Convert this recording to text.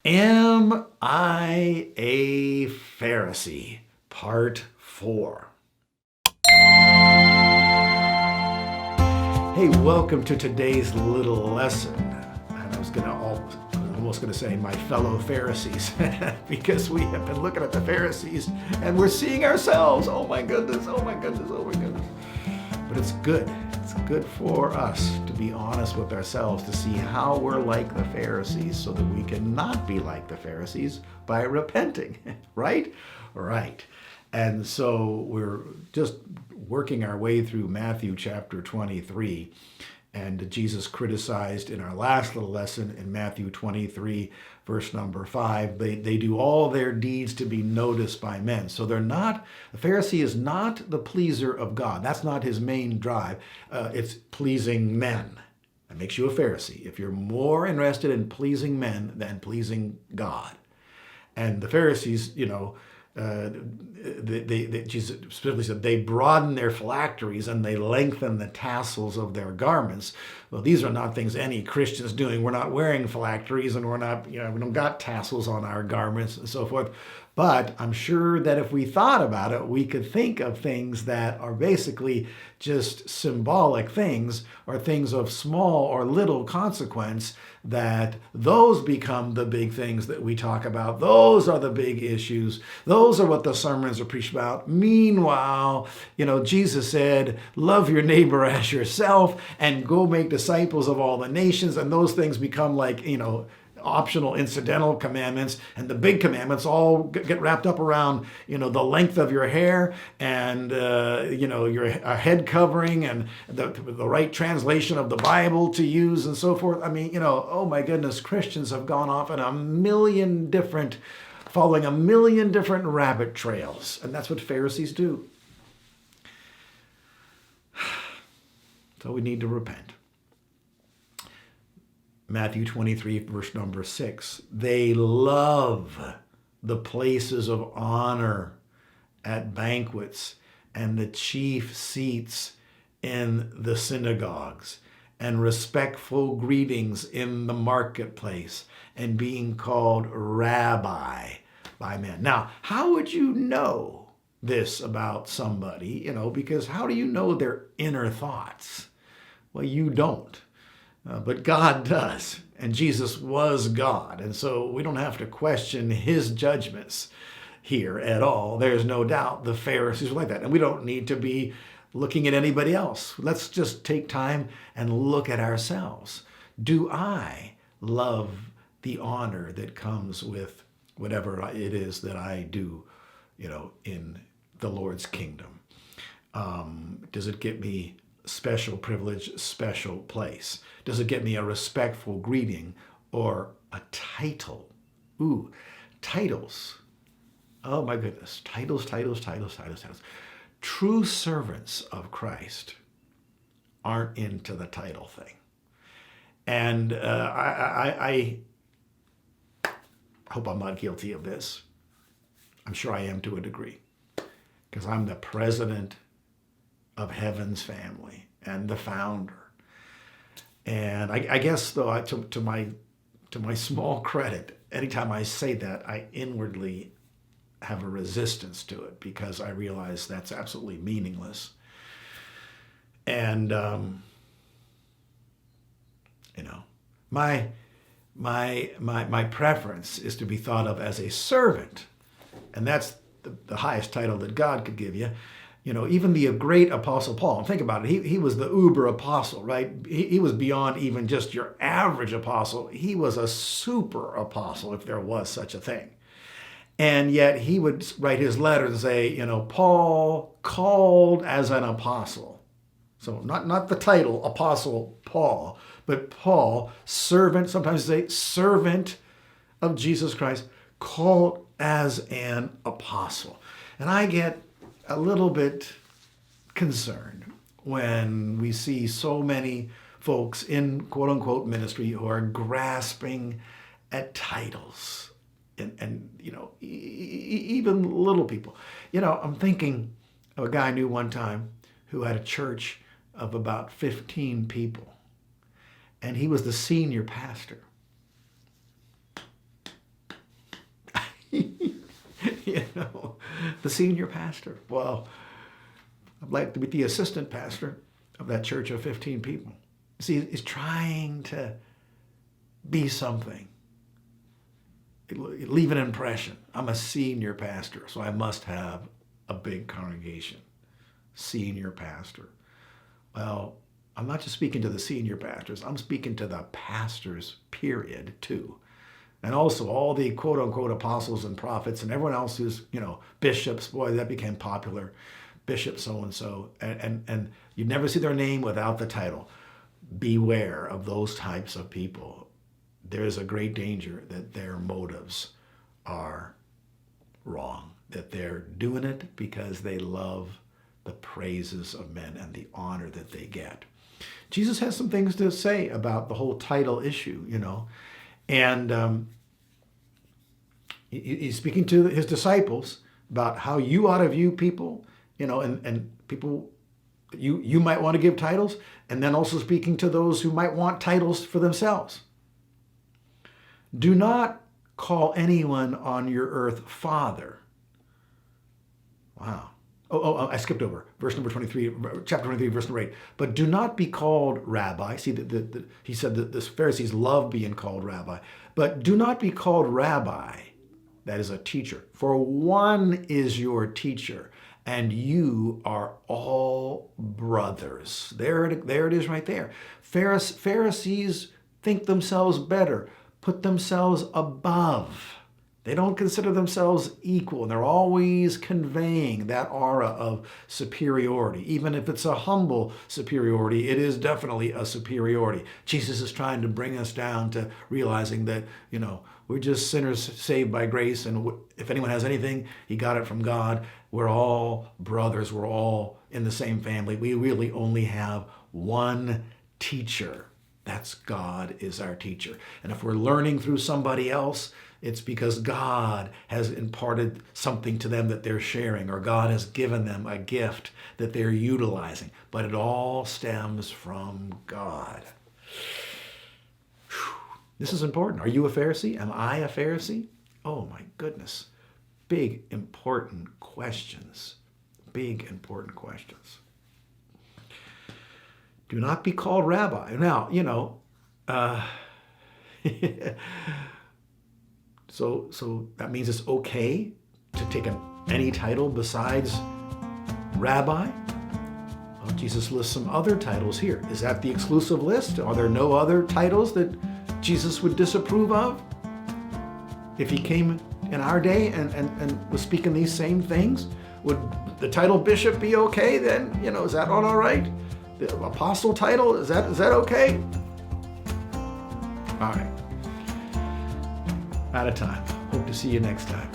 Am I a Pharisee? Part 4. Hey, welcome to today's little lesson. And I was almost going to say my fellow Pharisees, because we have been looking at the Pharisees and we're seeing ourselves. Oh my goodness, oh my goodness, oh my goodness. But it's good. It's good for us to be honest with ourselves, to see how we're like the Pharisees so that we can not be like the Pharisees by repenting, right? Right. And so we're just working our way through Matthew chapter 23. And Jesus criticized in our last little lesson in Matthew 23, verse number 5, they do all their deeds to be noticed by men. So the Pharisee is not the pleaser of God. That's not his main drive. It's pleasing men. That makes you a Pharisee if you're more interested in pleasing men than pleasing God. And the Pharisees, Jesus specifically said they broaden their phylacteries and they lengthen the tassels of their garments. Well, these are not things any Christian's doing. We're not wearing phylacteries and we don't got tassels on our garments and so forth. But I'm sure that if we thought about it, we could think of things that are basically just symbolic things or things of small or little consequence, that those become the big things that we talk about. Those are the big issues. Those are what the sermons are preached about. Meanwhile, Jesus said, love your neighbor as yourself and go make disciples of all the nations. And those things become like, optional incidental commandments, and the big commandments all get wrapped up around the length of your hair and your head covering and the right translation of the Bible to use and so forth. Oh my goodness, Christians have gone off in following a million different rabbit trails, and that's what Pharisees do. So we need to repent. Matthew 23, verse number 6. They love the places of honor at banquets and the chief seats in the synagogues and respectful greetings in the marketplace and being called rabbi by men. Now, how would you know this about somebody? Because how do you know their inner thoughts? Well, you don't. But God does, and Jesus was God, and so we don't have to question his judgments here at all. There's no doubt the Pharisees were like that, and we don't need to be looking at anybody else. Let's just take time and look at ourselves. Do I love the honor that comes with whatever it is that I do, in the Lord's kingdom? Does it get me special privilege, special place? Does it get me a respectful greeting or a title? Ooh, titles. Oh my goodness. Titles. True servants of Christ aren't into the title thing. And I hope I'm not guilty of this. I'm sure I am to a degree, because I'm the president of heaven's family and the founder. And I guess, though, to my small credit, anytime I say that, I inwardly have a resistance to it, because I realize that's absolutely meaningless. And my preference is to be thought of as a servant, and that's the highest title that God could give you. Even the great Apostle Paul, and think about it, he was the uber apostle, right? He was beyond even just your average apostle. He was a super apostle, if there was such a thing. And yet he would write his letters and say, Paul called as an apostle. So not the title, Apostle Paul, but Paul, servant, sometimes they say servant of Jesus Christ, called as an apostle. And I get a little bit concerned when we see so many folks in quote unquote ministry who are grasping at titles and even little people. I'm thinking of a guy I knew one time who had a church of about 15 people, and he was the senior pastor. The senior pastor. Well, I'd like to be the assistant pastor of that church of 15 people. See, he's trying to be something. Leave an impression. I'm a senior pastor, so I must have a big congregation. Senior pastor. Well, I'm not just speaking to the senior pastors. I'm speaking to the pastors, period, too. And also all the quote-unquote apostles and prophets and everyone else who's, bishops. Boy, that became popular. Bishop so-and-so. And you never see their name without the title. Beware of those types of people. There is a great danger that their motives are wrong, that they're doing it because they love the praises of men and the honor that they get. Jesus has some things to say about the whole title issue, and he's speaking to his disciples about how you ought to view people, and people you might want to give titles, and then also speaking to those who might want titles for themselves. Do not call anyone on your earth father. Wow. I skipped over verse number 23, chapter 23, verse number 8. But do not be called rabbi. See, he said that the Pharisees love being called rabbi. But do not be called rabbi, that is a teacher. For one is your teacher, and you are all brothers. There it is right there. Pharisees think themselves better, put themselves above. They don't consider themselves equal, and they're always conveying that aura of superiority. Even if it's a humble superiority, it is definitely a superiority. Jesus is trying to bring us down to realizing that, we're just sinners saved by grace, and if anyone has anything, he got it from God. We're all brothers. We're all in the same family. We really only have one teacher. That's God is our teacher. And if we're learning through somebody else, it's because God has imparted something to them that they're sharing, or God has given them a gift that they're utilizing. But it all stems from God. Whew. This is important. Are you a Pharisee? Am I a Pharisee? Oh my goodness. Big, important questions. Big, important questions. Do not be called rabbi. Now, So that means it's okay to take any title besides rabbi? Well, Jesus lists some other titles here. Is that the exclusive list? Are there no other titles that Jesus would disapprove of? If he came in our day and was speaking these same things, would the title bishop be okay then? Is that all right? The apostle title, is that okay? All right. Out of time. Hope to see you next time.